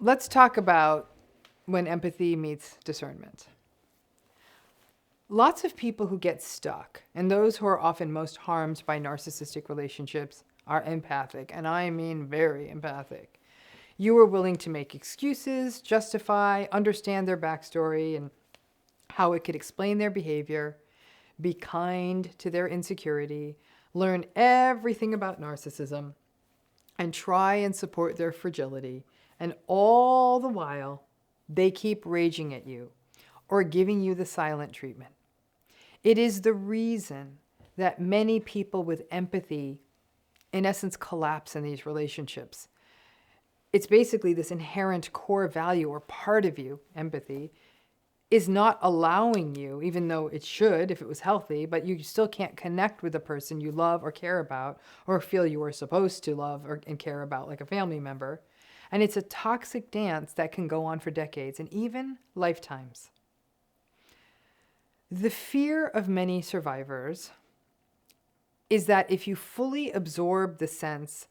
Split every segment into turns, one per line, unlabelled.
let's talk about when empathy meets discernment. Lots of people who get stuck, and those who are often most harmed by narcissistic relationships, are empathic, and I mean very empathic. You are willing to make excuses, justify, understand their backstory and how it could explain their behavior, be kind to their insecurity, learn everything about narcissism, and try and support their fragility. And all the while, they keep raging at you or giving you the silent treatment. It is the reason that many people with empathy, in essence, collapse in these relationships. It's basically this inherent core value or part of you, empathy, is not allowing you, even though it should if it was healthy, but you still can't connect with the person you love or care about or feel you are supposed to love and care about, like a family member. And it's a toxic dance that can go on for decades and even lifetimes. The fear of many survivors is that if you fully absorb the sense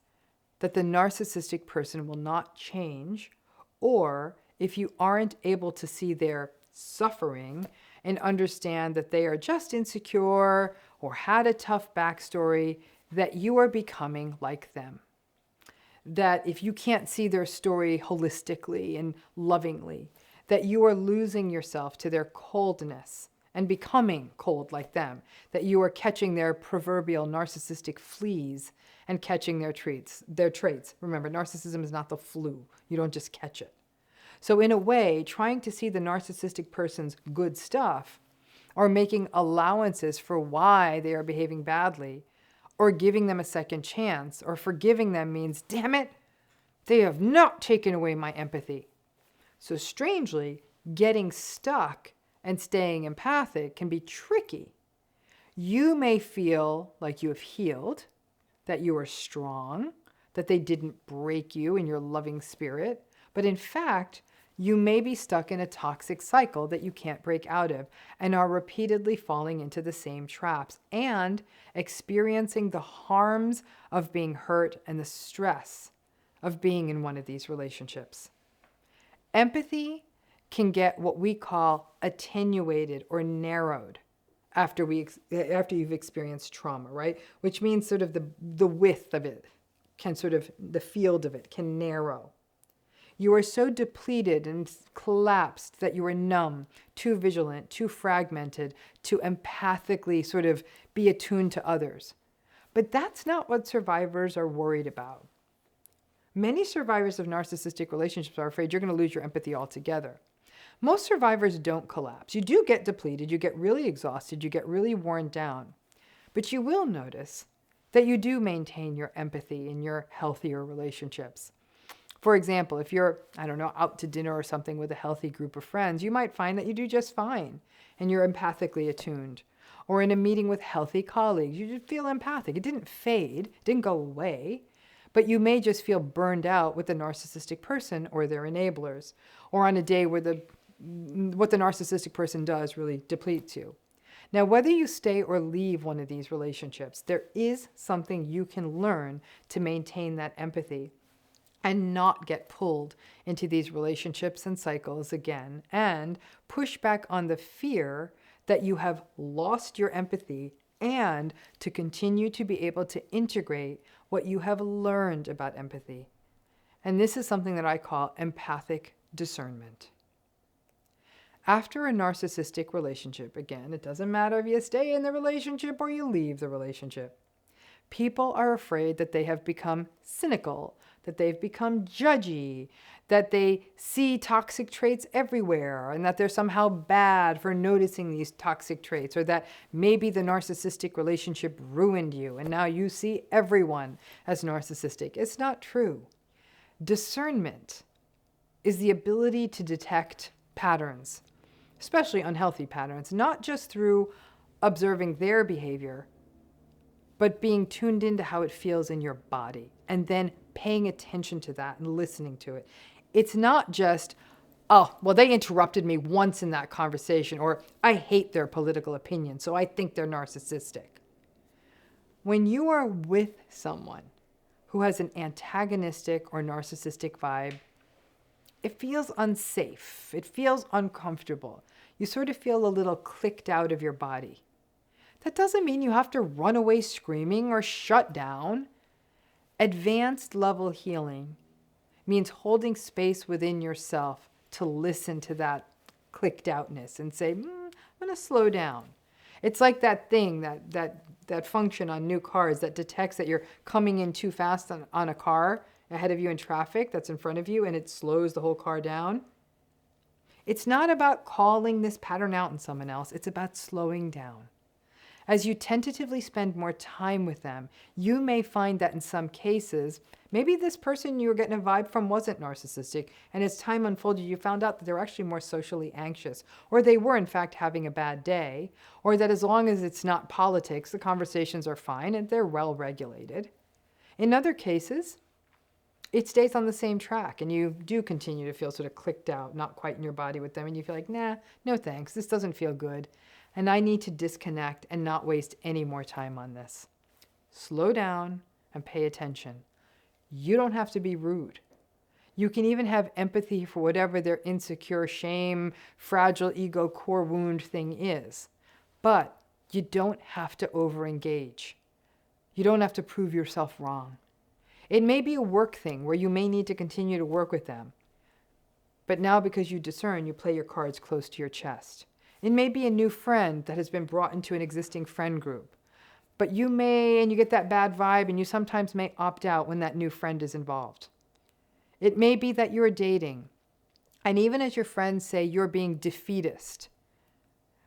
that the narcissistic person will not change, or if you aren't able to see their suffering and understand that they are just insecure or had a tough backstory, that you are becoming like them. That if you can't see their story holistically and lovingly, that you are losing yourself to their coldness and becoming cold like them, that you are catching their proverbial narcissistic fleas and catching their traits. Remember, narcissism is not the flu. You don't just catch it. So in a way, trying to see the narcissistic person's good stuff, or making allowances for why they are behaving badly, or giving them a second chance, or forgiving them means, damn it, they have not taken away my empathy. So strangely, getting stuck and staying empathic can be tricky. You may feel like you have healed, that you are strong, that they didn't break you in your loving spirit, but in fact, you may be stuck in a toxic cycle that you can't break out of and are repeatedly falling into the same traps and experiencing the harms of being hurt and the stress of being in one of these relationships. Empathy can get what we call attenuated or narrowed after you've experienced trauma, right? Which means sort of the width of it can the field of it can narrow. You are so depleted and collapsed that you are numb, too vigilant, too fragmented to empathically sort of be attuned to others. But that's not what survivors are worried about. Many survivors of narcissistic relationships are afraid you're going to lose your empathy altogether. Most survivors don't collapse. You do get depleted, you get really exhausted, you get really worn down. But you will notice that you do maintain your empathy in your healthier relationships. For example, if you're, out to dinner or something with a healthy group of friends, you might find that you do just fine and you're empathically attuned. Or in a meeting with healthy colleagues, you just feel empathic. It didn't fade, it didn't go away, but you may just feel burned out with the narcissistic person or their enablers, or on a day where what the narcissistic person does really depletes you. Now, whether you stay or leave one of these relationships, there is something you can learn to maintain that empathy and not get pulled into these relationships and cycles again, and push back on the fear that you have lost your empathy and to continue to be able to integrate what you have learned about empathy. And this is something that I call empathic discernment. After a narcissistic relationship, again, it doesn't matter if you stay in the relationship or you leave the relationship, people are afraid that they have become cynical, that they've become judgy, that they see toxic traits everywhere, and that they're somehow bad for noticing these toxic traits, or that maybe the narcissistic relationship ruined you, and now you see everyone as narcissistic. It's not true. Discernment is the ability to detect patterns, especially unhealthy patterns, not just through observing their behavior, but being tuned into how it feels in your body and then paying attention to that and listening to it. It's not just, oh, well, they interrupted me once in that conversation, or I hate their political opinion, so I think they're narcissistic. When you are with someone who has an antagonistic or narcissistic vibe, it feels unsafe. It feels uncomfortable. You sort of feel a little clicked out of your body. That doesn't mean you have to run away screaming or shut down. Advanced level healing means holding space within yourself to listen to that clicked outness and say, I'm going to slow down. It's like that thing, that function on new cars that detects that you're coming in too fast on a car ahead of you in traffic that's in front of you, and it slows the whole car down. It's not about calling this pattern out in someone else. It's about slowing down. As you tentatively spend more time with them, you may find that in some cases, maybe this person you were getting a vibe from wasn't narcissistic, and as time unfolded, you found out that they were actually more socially anxious, or they were in fact having a bad day, or that as long as it's not politics, the conversations are fine and they're well regulated. In other cases, it stays on the same track and you do continue to feel sort of clicked out, not quite in your body with them, and you feel like, nah, no thanks, this doesn't feel good. And I need to disconnect and not waste any more time on this. Slow down and pay attention. You don't have to be rude. You can even have empathy for whatever their insecure, shame, fragile ego, core wound thing is. But you don't have to overengage. You don't have to prove yourself wrong. It may be a work thing where you may need to continue to work with them. But now because you discern, you play your cards close to your chest. It may be a new friend that has been brought into an existing friend group. But you get that bad vibe, and you sometimes may opt out when that new friend is involved. It may be that you're dating, and even as your friends say you're being defeatist,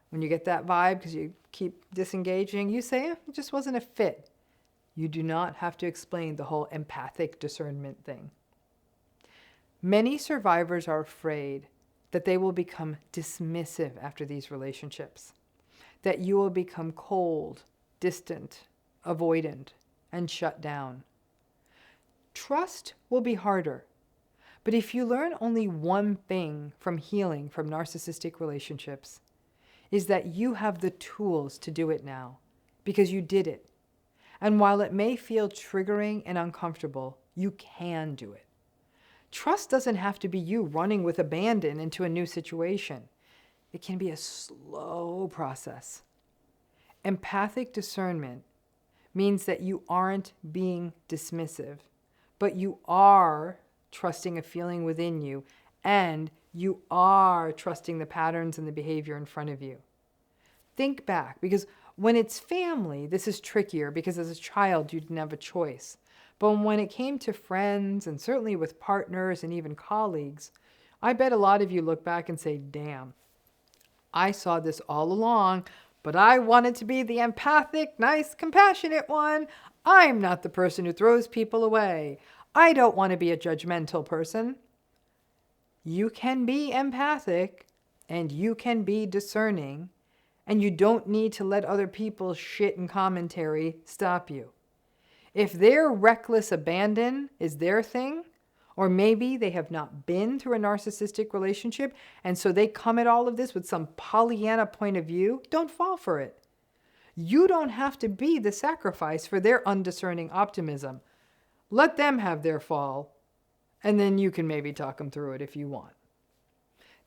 when you get that vibe because you keep disengaging, you say, it just wasn't a fit. You do not have to explain the whole empathic discernment thing. Many survivors are afraid that they will become dismissive after these relationships, that you will become cold, distant, avoidant, and shut down. Trust will be harder, but if you learn only one thing from healing from narcissistic relationships, is that you have the tools to do it now, because you did it. And while it may feel triggering and uncomfortable, you can do it. Trust doesn't have to be you running with abandon into a new situation. It can be a slow process. Empathic discernment means that you aren't being dismissive, but you are trusting a feeling within you, and you are trusting the patterns and the behavior in front of you. Think back, because when it's family, this is trickier because as a child, you didn't have a choice. But when it came to friends and certainly with partners and even colleagues, I bet a lot of you look back and say, damn, I saw this all along, but I wanted to be the empathic, nice, compassionate one. I'm not the person who throws people away. I don't want to be a judgmental person. You can be empathic and you can be discerning, and you don't need to let other people's shit and commentary stop you. If their reckless abandon is their thing, or maybe they have not been through a narcissistic relationship, and so they come at all of this with some Pollyanna point of view, don't fall for it. You don't have to be the sacrifice for their undiscerning optimism. Let them have their fall, and then you can maybe talk them through it if you want.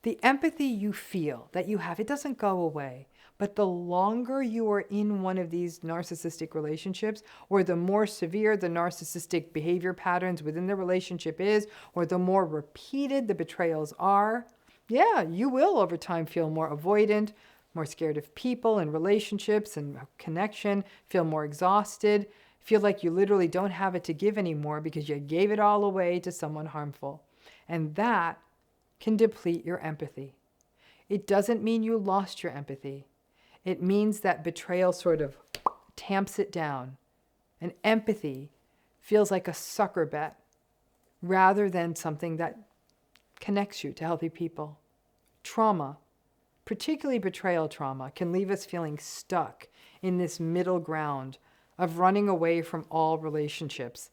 The empathy you feel that you have, it doesn't go away. But the longer you are in one of these narcissistic relationships, or the more severe the narcissistic behavior patterns within the relationship is, or the more repeated the betrayals are, yeah, you will over time feel more avoidant, more scared of people and relationships and connection, feel more exhausted, feel like you literally don't have it to give anymore because you gave it all away to someone harmful. And that can deplete your empathy. It doesn't mean you lost your empathy. It means that betrayal sort of tamps it down. And empathy feels like a sucker bet rather than something that connects you to healthy people. Trauma, particularly betrayal trauma, can leave us feeling stuck in this middle ground of running away from all relationships,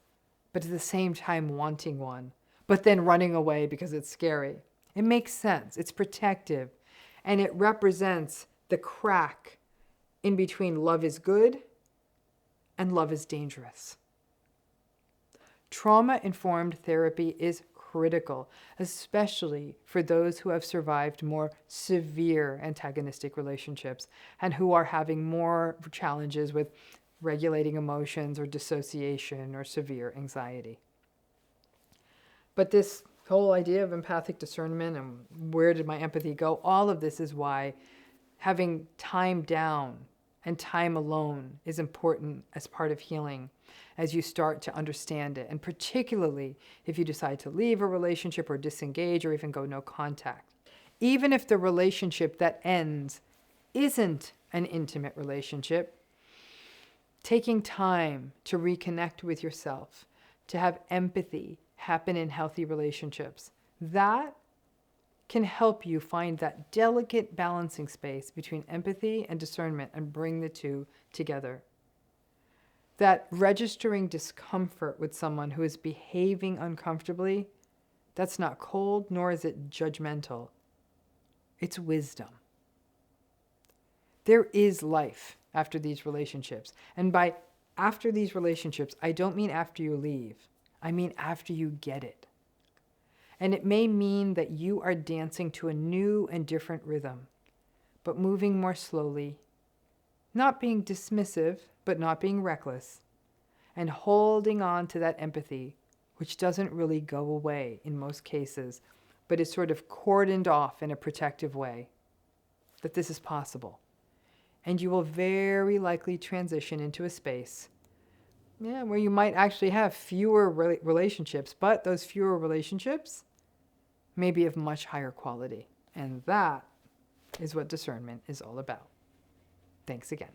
but at the same time wanting one, but then running away because it's scary. It makes sense. It's protective. And it represents the crack in between love is good and love is dangerous. Trauma-informed therapy is critical, especially for those who have survived more severe antagonistic relationships and who are having more challenges with regulating emotions or dissociation or severe anxiety. But this whole idea of empathic discernment and where did my empathy go, all of this is why having time down and time alone is important as part of healing as you start to understand it, and particularly if you decide to leave a relationship or disengage or even go no contact. Even if the relationship that ends isn't an intimate relationship, taking time to reconnect with yourself, to have empathy happen in healthy relationships, that can help you find that delicate balancing space between empathy and discernment and bring the two together. That registering discomfort with someone who is behaving uncomfortably, that's not cold, nor is it judgmental. It's wisdom. There is life after these relationships. And by after these relationships, I don't mean after you leave. I mean after you get it. And it may mean that you are dancing to a new and different rhythm, but moving more slowly, not being dismissive, but not being reckless, and holding on to that empathy, which doesn't really go away in most cases, but is sort of cordoned off in a protective way, that this is possible. And you will very likely transition into a space where you might actually have fewer relationships, but those fewer relationships may be of much higher quality. And that is what discernment is all about. Thanks again.